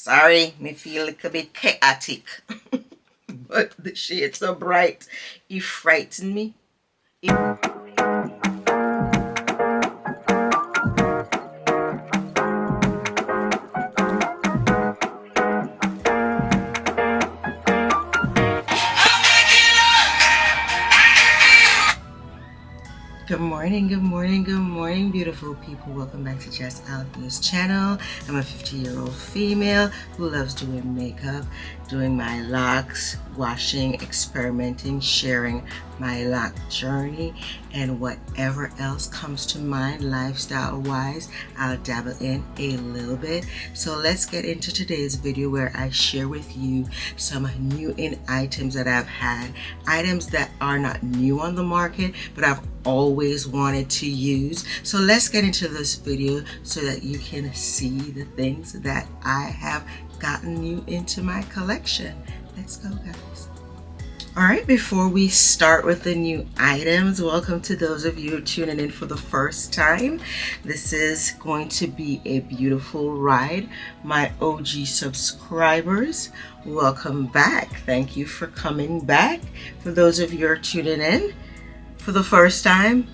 Sorry, me feel a little bit chaotic. But the shade so bright, it frightened me. Good morning, good morning, good morning, beautiful people. Welcome back to Jess Althea's channel. I'm a 50-year-old female who loves doing makeup, doing my locks, washing, experimenting, sharing my lock journey, and whatever else comes to mind lifestyle-wise, I'll dabble in a little bit. So let's get into today's video where I share with you some new in items that I've had, items that are not new on the market, but I've always wanted to use. So let's get into this video so that you can see the things that I have gotten new into my collection. Let's go, guys. Alright, before we start with the new items, welcome to those of you tuning in for the first time. This is going to be a beautiful ride. My OG subscribers, welcome back. Thank you for coming back. For those of you who are tuning in for the first time,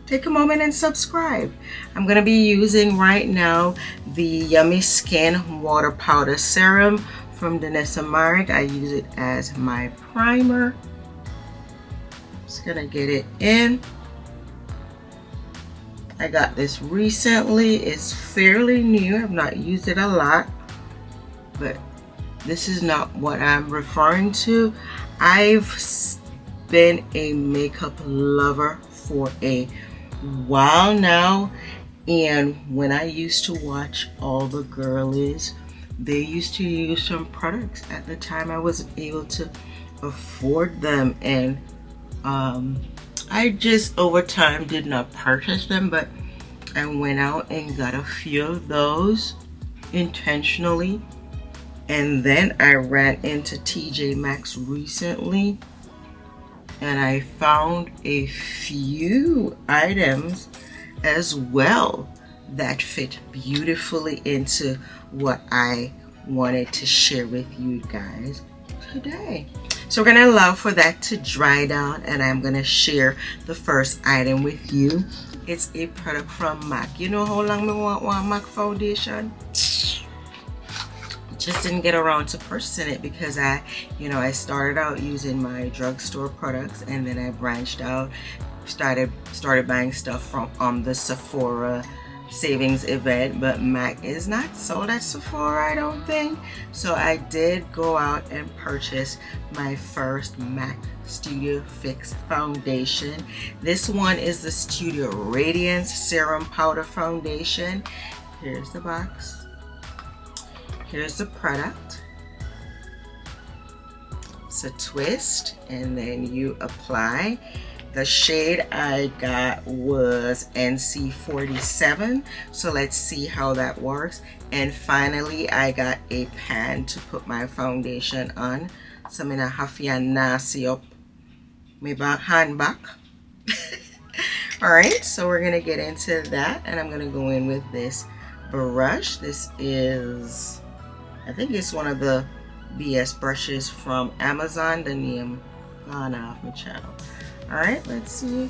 take a moment and subscribe. I'm going to be using right now the Yummy Skin Water Powder Serum from Danessa Marek. I use it as my primer. Just gonna get it in. I got this recently. It's fairly new. I've not used it a lot, but this is not what I'm referring to. I've been a makeup lover for a while now, and when I used to watch all the girlies, they used to use some products. At the time I wasn't able to afford them, and I just over time did not purchase them, but I went out and got a few of those intentionally. And then I ran into TJ Maxx recently and I found a few items as well that fit beautifully into what I wanted to share with you guys today. So we're gonna allow for that to dry down, and I'm gonna share the first item with you. It's a product from MAC. You know how long I want MAC foundation? Just didn't get around to purchasing it because I started out using my drugstore products, and then I branched out, started buying stuff from the Sephora savings event, but MAC is not sold at Sephora, I don't think. So I did go out and purchase my first MAC Studio Fix foundation. This one is the Studio Radiance Serum Powder Foundation. Here's the box. Here's the product. It's a twist, and then you apply. The shade I got was NC47, so let's see how that works. And finally, I got a pan to put my foundation on. So I'm gonna have to nasi up my hand back. Alright, so we're gonna get into that, and I'm gonna go in with this brush. This is, I think it's one of the BS brushes from Amazon. The name gone off my channel. Alright, let's see.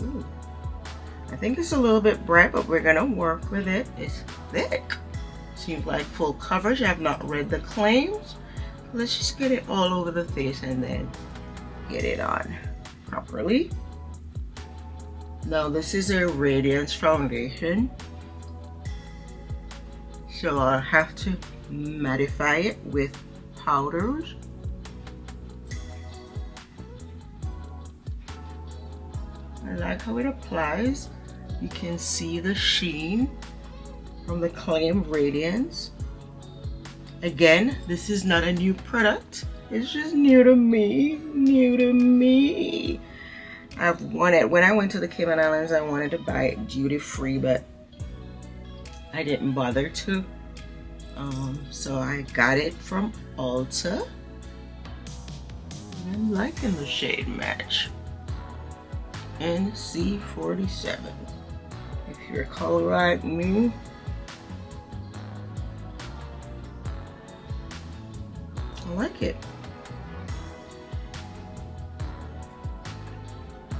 Ooh, I think it's a little bit bright, but we're gonna work with it. It's thick. Seems like full coverage. I've not read the claims. Let's just get it all over the face and then get it on properly. Now this is a Radiance foundation, so I'll have to mattify it with powders. I like how it applies. You can see the sheen from the Claim Radiance. Again, this is not a new product. It's just new to me. New to me. When I went to the Cayman Islands, I wanted to buy it duty free, but I didn't bother to. So I got it from Ulta. I'm liking the shade match. NC47. If you're color like me, like it.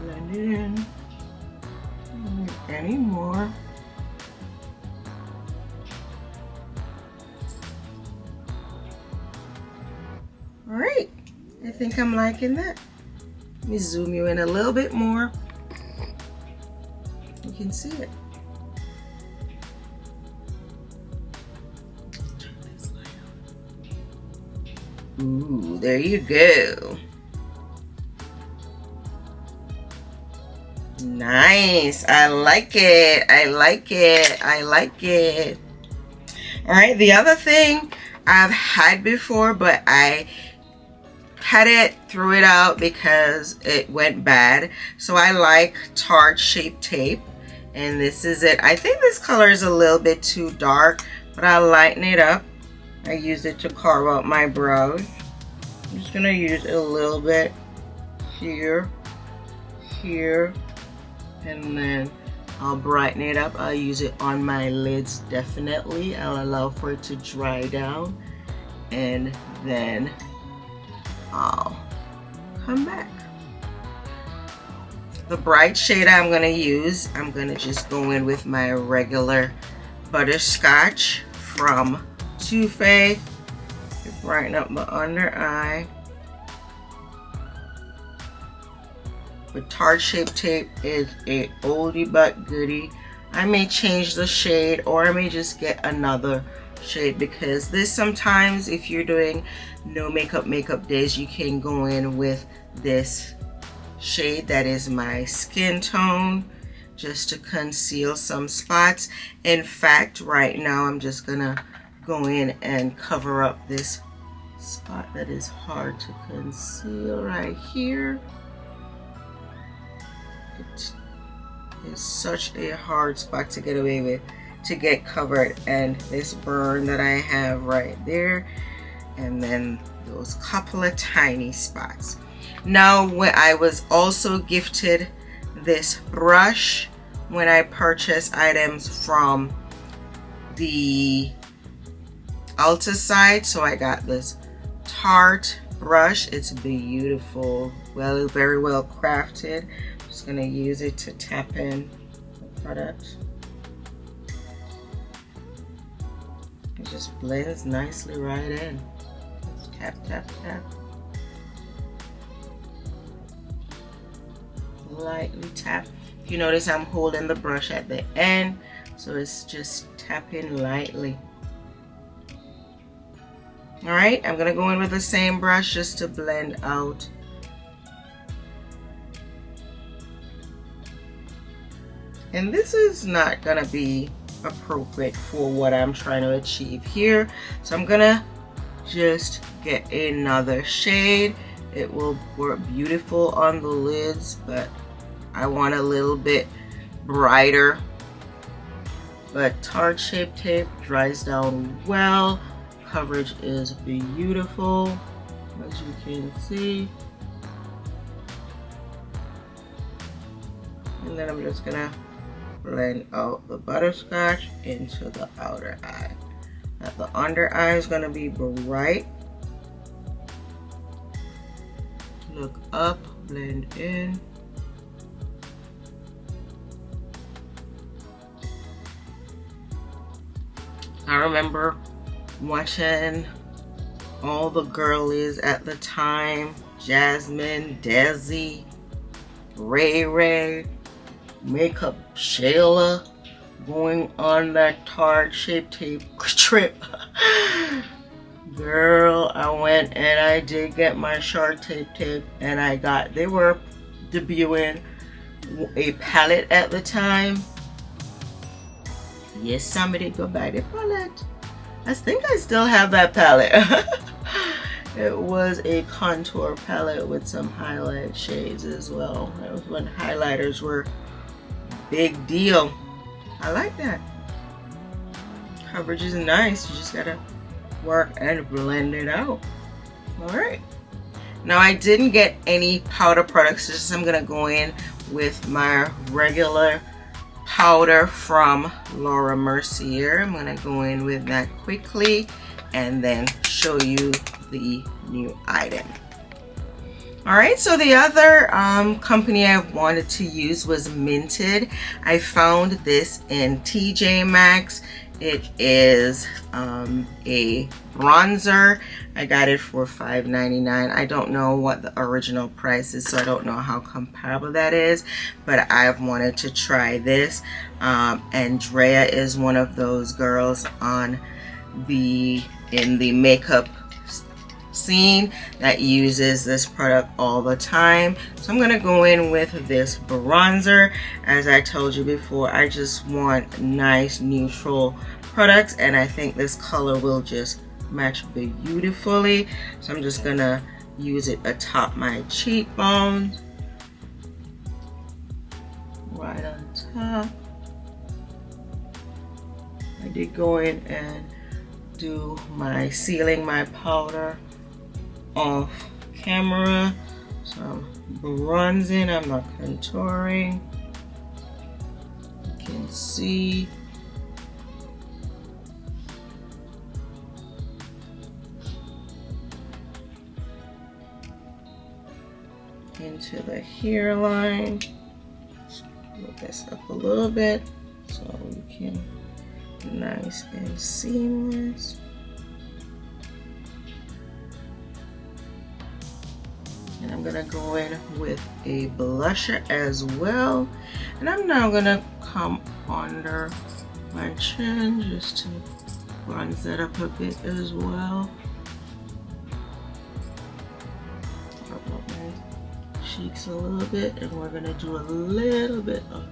Blend it in. Don't need any more. All right, I think I'm liking that. Let me zoom you in a little bit more. You can see it. Turn this light on. Ooh, there you go. Nice. I like it. I like it. I like it. All right, the other thing I've had before, but I cut it, threw it out because it went bad. So I like tarte shape tape, and this is it. I think this color is a little bit too dark, but I'll lighten it up. I used it to carve out my brows. I'm just gonna use a little bit here, here, and then I'll brighten it up. I'll use it on my lids definitely. I'll allow for it to dry down, and then I'll come back. The bright shade I'm gonna use, I'm gonna just go in with my regular butterscotch from Too Faced to brighten up the under eye. But tarte shape tape is a oldie but goodie. I may change the shade, or I may just get another shade, because this sometimes, if you're doing no makeup days, you can go in with this shade that is my skin tone, just to conceal some spots. In fact, right now I'm just gonna go in and cover up this spot that is hard to conceal right here. It is such a hard spot to get away with, to get covered, and this burn that I have right there, and then those couple of tiny spots. Now, when I was also gifted this brush when I purchased items from the Ulta side, so I got this Tarte brush. It's beautiful, well, very well crafted. I'm just gonna use it to tap in the product. It just blends nicely right in. Just tap, tap, tap. Lightly tap. If you notice, I'm holding the brush at the end, so it's just tapping lightly. All right, I'm gonna go in with the same brush just to blend out. And this is not gonna be appropriate for what I'm trying to achieve here, so I'm gonna just get another shade. It will work beautiful on the lids, but I want a little bit brighter. But Tarte shape tape dries down well. Coverage is beautiful, as you can see. And then I'm just gonna blend out the butterscotch into the outer eye. Now the under eye is gonna be bright. Look up, blend in. I remember watching all the girlies at the time, Jasmine, Desi, Ray Ray, Makeup Shayla, going on that Tarte shape tape trip. Girl, I went and I did get my Shark tape, and they were debuting a palette at the time. Yes, somebody go buy the palette. I think I still have that palette. It was a contour palette with some highlight shades as well. That was when highlighters were big deal. I like that. Coverage is nice. You just gotta work and blend it out. All right. Now I didn't get any powder products, so I'm gonna go in with my regular powder from Laura Mercier. I'm gonna go in with that quickly, and then show you the new item. Alright, so the other company I wanted to use was Mented. I found this in TJ Maxx. It is a bronzer. I got it for $5.99. I don't know what the original price is, so I don't know how comparable that is, but I've wanted to try this. Andrea is one of those girls in the makeup scene that uses this product all the time. So I'm gonna go in with this bronzer. As I told you before, I just want nice neutral products, and I think this color will just match beautifully. So I'm just gonna use it atop my cheekbones, right on top. I did go in and do my sealing my powder off camera, so I'm bronzing, I'm not contouring. You can see into the hairline. Move this up a little bit so you can nice and seamless. And I'm gonna go in with a blusher as well, and I'm now gonna come under my chin just to bronze that up a bit as well. Up my cheeks a little bit, and we're gonna do a little bit of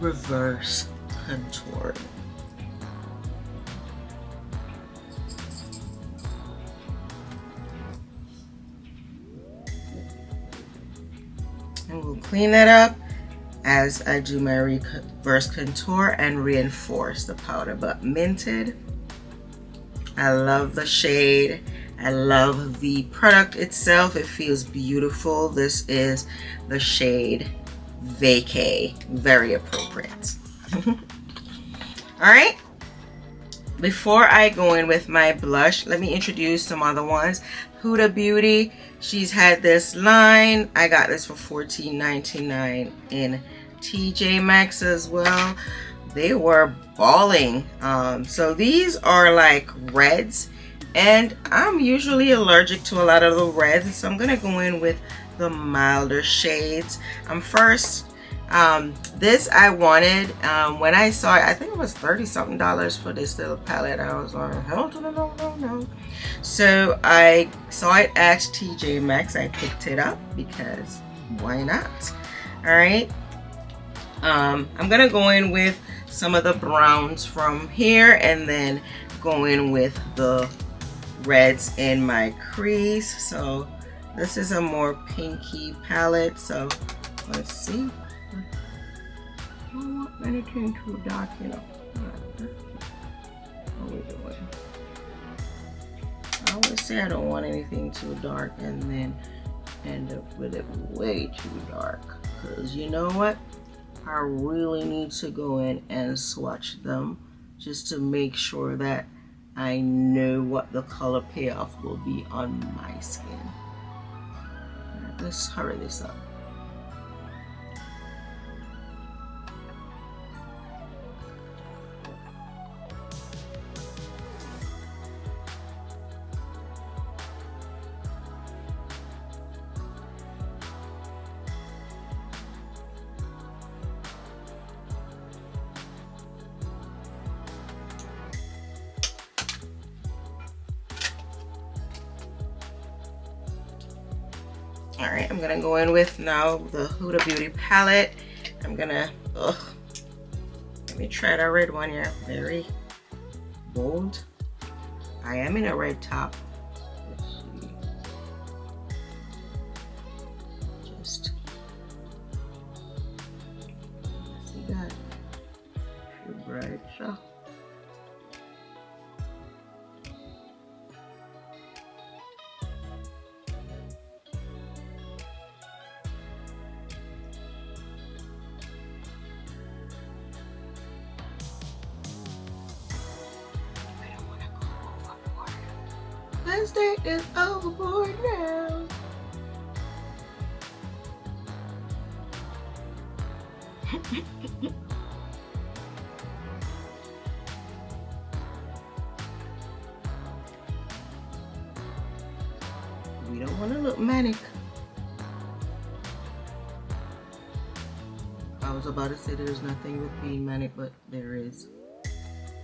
reverse contour. And we'll clean that up as I do my reverse contour and reinforce the powder. But Mented, I love the shade. I love the product itself. It feels beautiful. This is the shade Vacay. Very appropriate. All right. Before I go in with my blush, let me introduce some other ones. Huda Beauty, she's had this line. I got this for $14.99 in TJ Maxx as well. They were balling. So these are like reds, and I'm usually allergic to a lot of the reds, so I'm gonna go in with the milder shades. This I wanted when I saw it. I think it was $30-something for this little palette. I was like, hell no. So I saw it at TJ Maxx. I picked it up because why not? All right. I'm gonna go in with some of the browns from here, and then go in with the reds in my crease. So this is a more pinky palette. So let's see. I don't want anything too dark, you know. I always say I don't want anything too dark and then end up with it way too dark. Because you know what? I really need to go in and swatch them just to make sure that I know what the color payoff will be on my skin. Alright, let's hurry this up. Alright, I'm gonna go in with now the Huda Beauty palette. I'm gonna, let me try the red one here. Very bold. I am in a red top. Let's see. Just see that. Too bright, so. Wednesday is overboard now. We don't want to look manic. I was about to say there's nothing with being manic, but there is.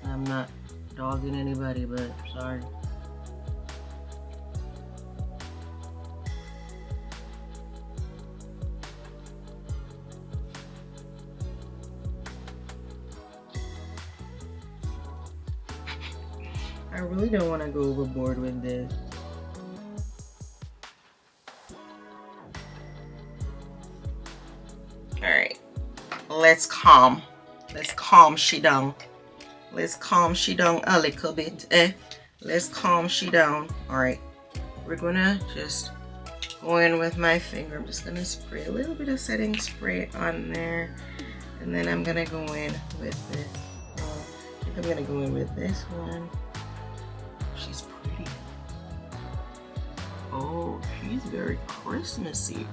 I'm not dogging anybody, but sorry. I really don't want to go overboard with this. Alright, let's calm she down. Let's calm she down a little bit. Let's calm she down. Alright, we're gonna just go in with my finger. I'm just gonna spray a little bit of setting spray on there, and then I'm gonna go in with this. I think I'm gonna go in with this one. She's pretty. Oh, she's very Christmassy.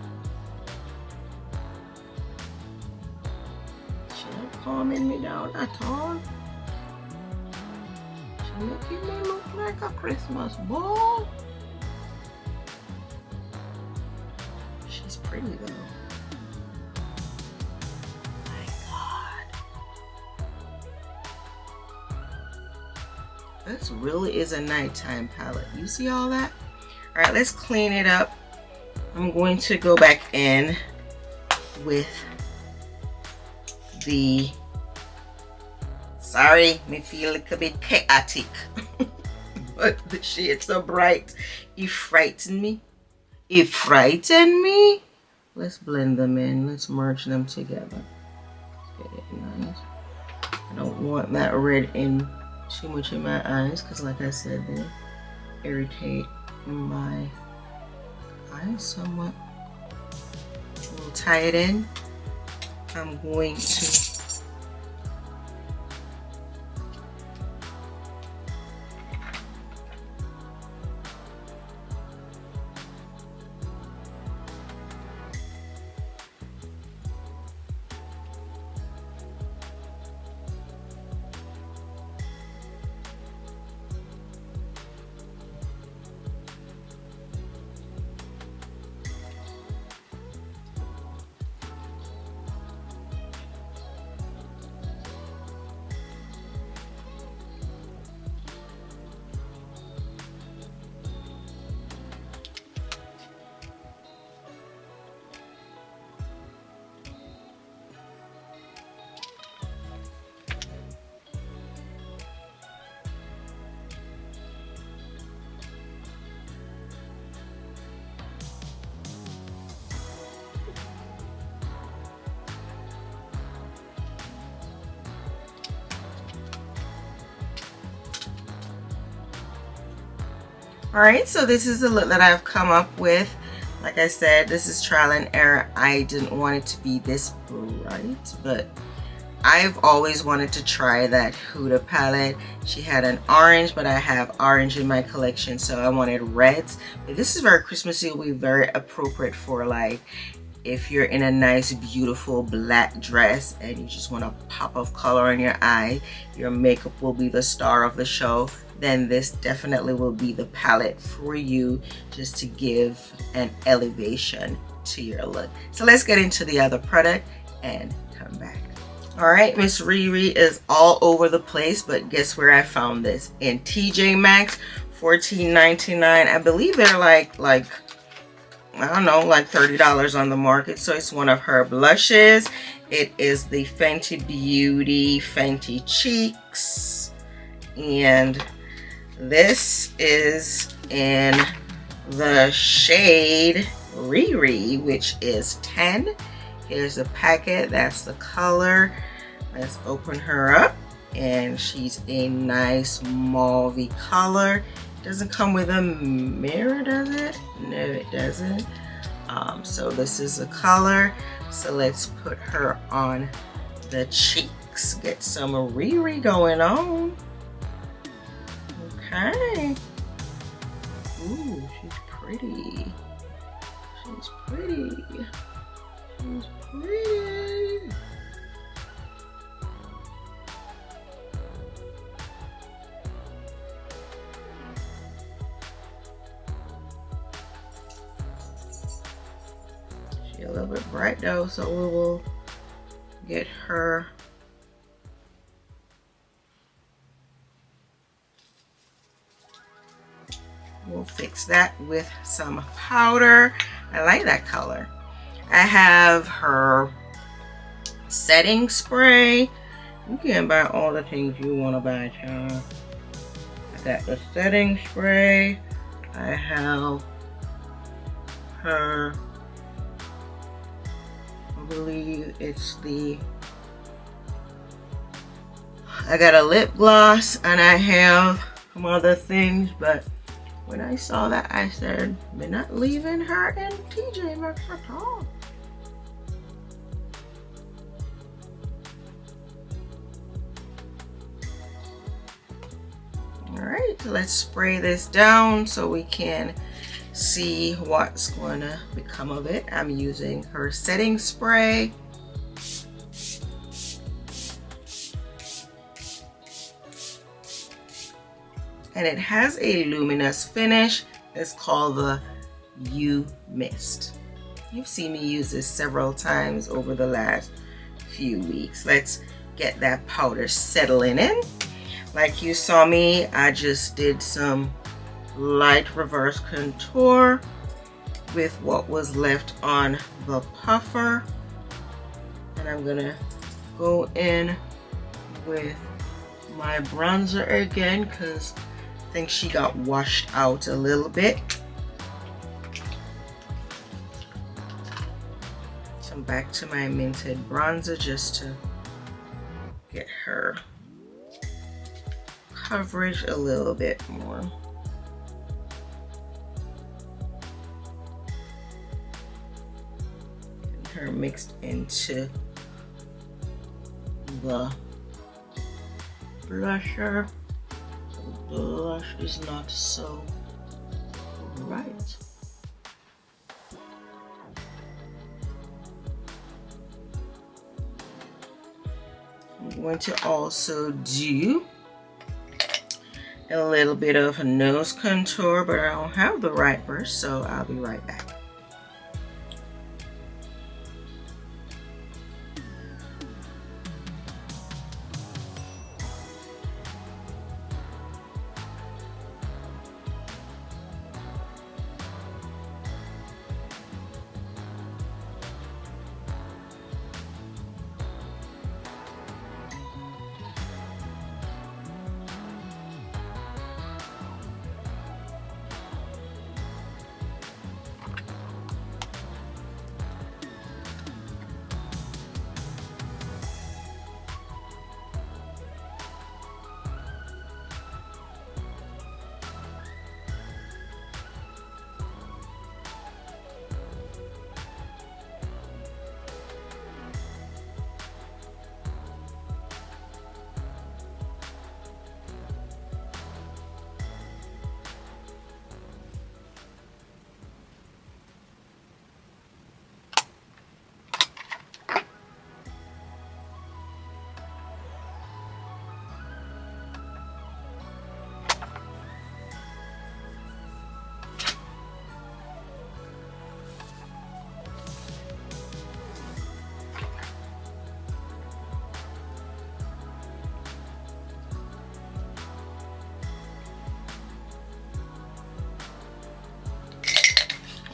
She's not calming me down at all. She's making me look like a Christmas ball. She's pretty though. This really is a nighttime palette. You see all that? All right, let's clean it up. I'm going to go back in with the, sorry, me feel a little bit chaotic, but the shades are bright. It frightened me. It frightened me. Let's blend them in. Let's merge them together. Get it nice. I don't want that red in too much in my eyes, because like I said, they irritate my eyes somewhat. We'll tie it in. I'm going to Alright, so this is the look that I've come up with. Like I said, this is trial and error. I didn't want it to be this bright, but I've always wanted to try that Huda palette. She had an orange, but I have orange in my collection, so I wanted reds. But this is very Christmassy. It will be very appropriate for, like, if you're in a nice, beautiful black dress and you just want a pop of color in your eye, your makeup will be the star of the show, then this definitely will be the palette for you, just to give an elevation to your look. So let's get into the other product and come back. All right, Miss Riri is all over the place, but guess where I found this? In TJ Maxx, $14.99. I believe they're like I don't know, like $30 on the market. So it's one of her blushes. It is the Fenty Beauty Fenty Cheeks, and this is in the shade Riri, which is 10. Here's the packet. That's the color. Let's open her up, and she's a nice mauvey color. Doesn't come with a mirror, does it? No, it doesn't. So this is the color. So let's put her on the cheeks. Get some Riri going on. Okay. Ooh, she's pretty. She's pretty. She's pretty. She's a little bit bright though, so we will get her. We'll fix that with some powder. I like that color. I have her setting spray. You can buy all the things you want to buy, child. I got the setting spray. I have her, I believe it's the, I got a lip gloss, and I have some other things, but when I saw that, I said, we're not leaving her in TJ Maxx at all. Alright, let's spray this down so we can see what's going to become of it. I'm using her setting spray. And it has a luminous finish. It's called the You Mist. You've seen me use this several times over the last few weeks. Let's get that powder settling in. Like you saw me, I just did some light reverse contour with what was left on the puffer. And I'm gonna go in with my bronzer again because I think she got washed out a little bit. So I'm back to my Mented bronzer just to get her coverage a little bit more. Get her mixed into the blusher. The blush is not so bright. I'm going to also do a little bit of a nose contour, but I don't have the right brush, so I'll be right back.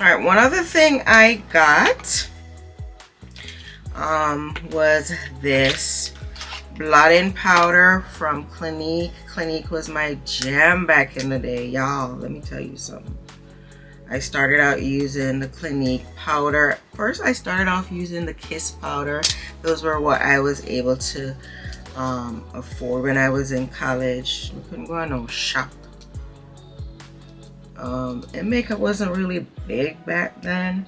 Alright, one other thing I got was this blotting powder from Clinique. Clinique was my jam back in the day, y'all. Let me tell you something. I started out using the Clinique powder. First, I started off using the Kiss powder. Those were what I was able to afford when I was in college. We couldn't go on no shop. And makeup wasn't really big back then.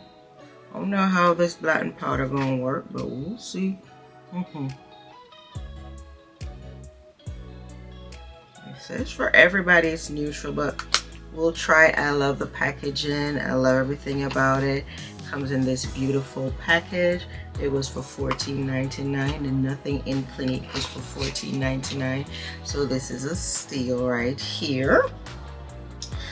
I don't know how this blotting powder gonna work, but we'll see. It says for everybody it's neutral, but we'll try it. I love the packaging. I love everything about it. Comes in this beautiful package. It was for $14.99 and nothing in Clinique was for $14.99. So this is a steal right here.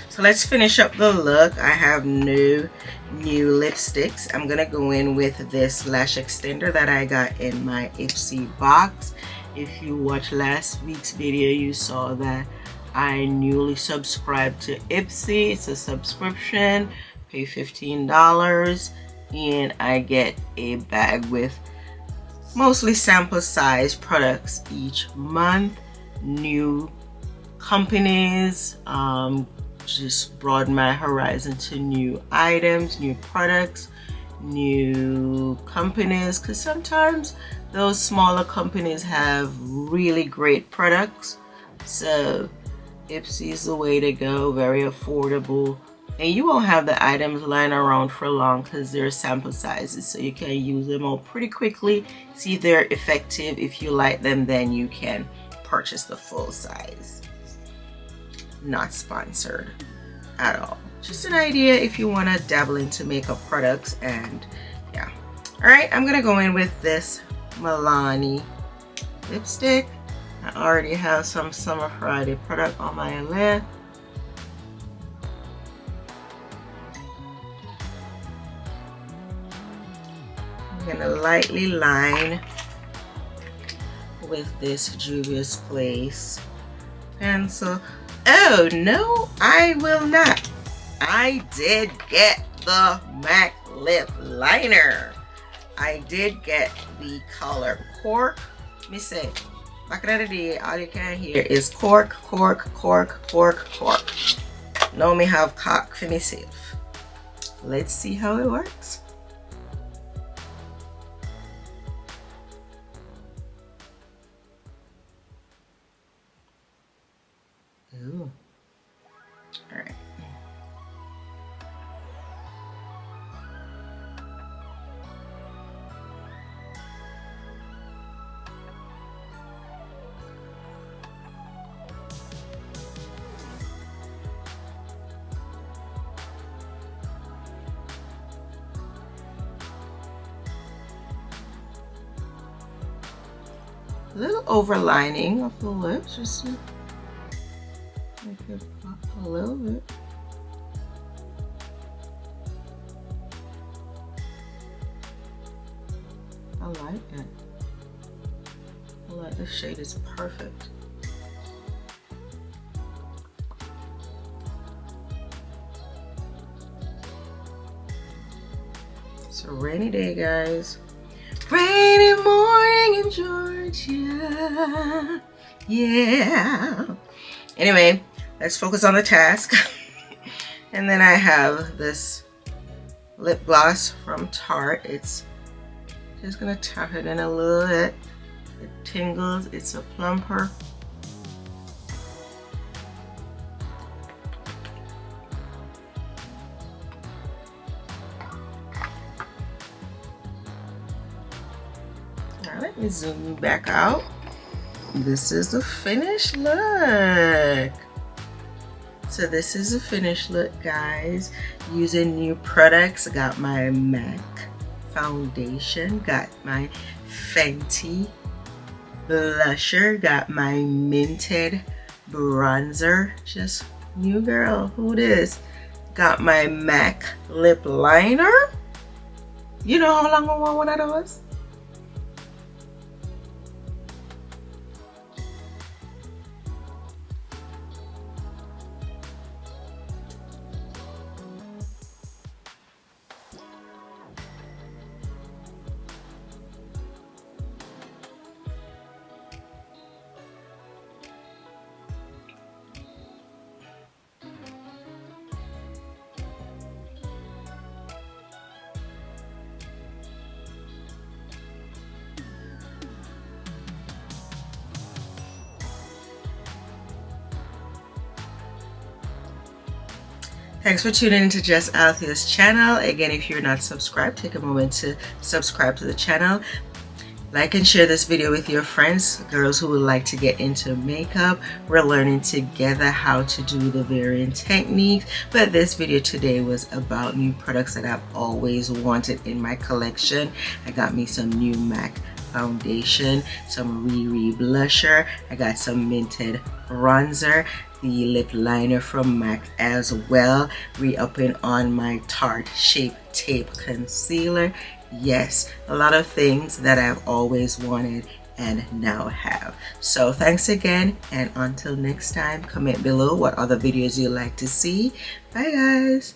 So let's finish up the look. I have new lipsticks. I'm gonna go in with this lash extender that I got in my Ipsy box. If you watched last week's video, you saw that I newly subscribed to Ipsy. It's a subscription, pay $15 and I get a bag with mostly sample size products each month. New companies, just broaden my horizon to new items, new products, new companies, because sometimes those smaller companies have really great products. So Ipsy is the way to go, very affordable, and you won't have the items lying around for long because they're sample sizes, so you can use them all pretty quickly, see if they're effective. If you like them, then you can purchase the full size. Not sponsored at all, just an idea if you want to dabble into makeup products. And yeah, all right, I'm gonna go in with this Milani lipstick. I already have some Summer Friday product on my lip. I'm gonna lightly line with this Juvia's Place pencil. Oh no, I will not. I did get the MAC lip liner. I did get the color Cork. Let me say, back in the day, all you can hear is cork, cork, cork, cork, cork. Now me have cock for myself. Let's see how it works. Ooh. All right. A little overlining of the lips, just to make it pop a little bit. I like it. I like the shade, it's perfect. It's a rainy day, guys. Rainy morning in Georgia. Yeah. Anyway, let's focus on the task. And then I have this lip gloss from Tarte. It's just gonna tap it in a little bit. It tingles, it's a plumper. Now let me zoom you back out. This is the finished look. So this is the finished look, guys. Using new products. I got my MAC foundation, got my Fenty blusher, got my Mented bronzer. Just new girl, who this? Got my MAC lip liner. You know how long I want one of those? Thanks for tuning into Jess Althea's channel. Again, if you're not subscribed, take a moment to subscribe to the channel. Like and share this video with your friends, girls who would like to get into makeup. We're learning together how to do the varying techniques, but this video today was about new products that I've always wanted in my collection. I got me some new MAC foundation, some Riri blusher, I got some Mented bronzer, the lip liner from MAC as well, re-upping on my Tarte Shape Tape concealer. Yes, a lot of things that I've always wanted and now have. So thanks again, and until next time, comment below what other videos you'd like to see. Bye guys.